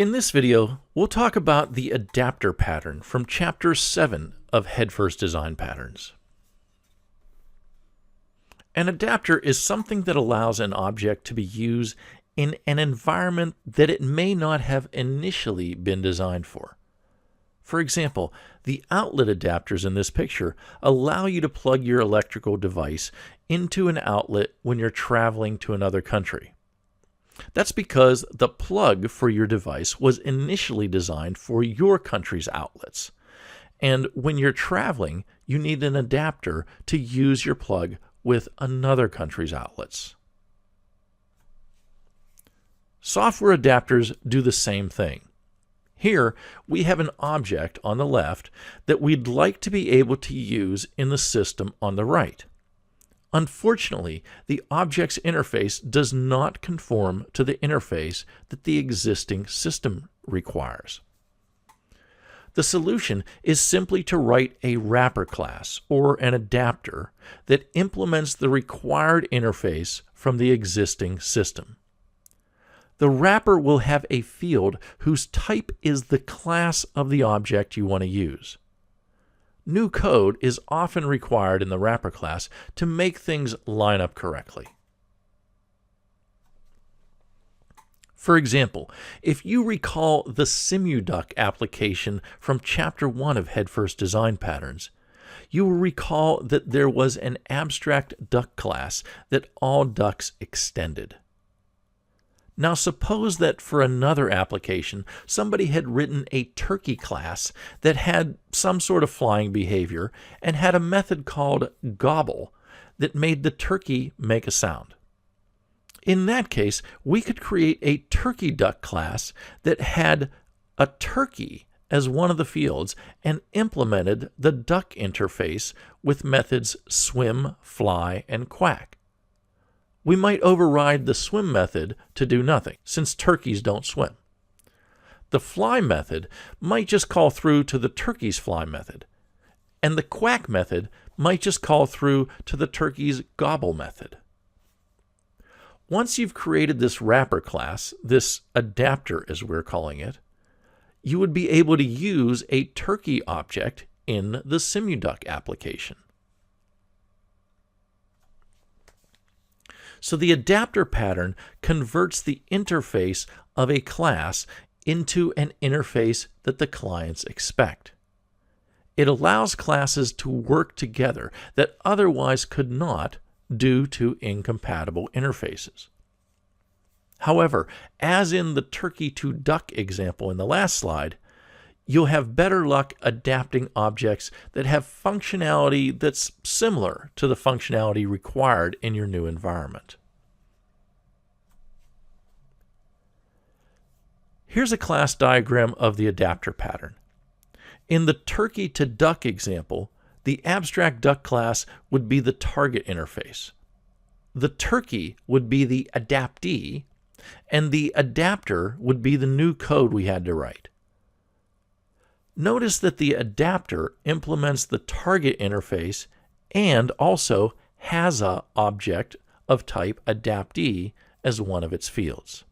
In this video, we'll talk about the adapter pattern from Chapter 7 of Head-First Design Patterns. An adapter is something that allows an object to be used in an environment that it may not have initially been designed for. For example, the outlet adapters in this picture allow you to plug your electrical device into an outlet when you're traveling to another country. That's because the plug for your device was initially designed for your country's outlets. And when you're traveling, you need an adapter to use your plug with another country's outlets. Software adapters do the same thing. Here, we have an object on the left that we'd like to be able to use in the system on the right. Unfortunately, the object's interface does not conform to the interface that the existing system requires. The solution is simply to write a wrapper class, or an adapter, that implements the required interface from the existing system. The wrapper will have a field whose type is the class of the object you want to use. New code is often required in the wrapper class to make things line up correctly. For example, if you recall the SimuDuck application from Chapter 1 of Head-First Design Patterns, you will recall that there was an abstract duck class that all ducks extended. Now suppose that for another application, somebody had written a turkey class that had some sort of flying behavior and had a method called gobble that made the turkey make a sound. In that case, we could create a turkey duck class that had a turkey as one of the fields and implemented the duck interface with methods swim, fly, and quack. We might override the swim method to do nothing, since turkeys don't swim. The fly method might just call through to the turkey's fly method, and the quack method might just call through to the turkey's gobble method. Once you've created this wrapper class, this adapter as we're calling it, you would be able to use a turkey object in the SimuDuck application. So the adapter pattern converts the interface of a class into an interface that the clients expect. It allows classes to work together that otherwise could not due to incompatible interfaces. However, as in the turkey to duck example in the last slide, you'll have better luck adapting objects that have functionality that's similar to the functionality required in your new environment. Here's a class diagram of the adapter pattern. In the turkey to duck example, the abstract duck class would be the target interface. The turkey would be the adaptee, and the adapter would be the new code we had to write. Notice that the adapter implements the target interface and also has an object of type adaptee as one of its fields.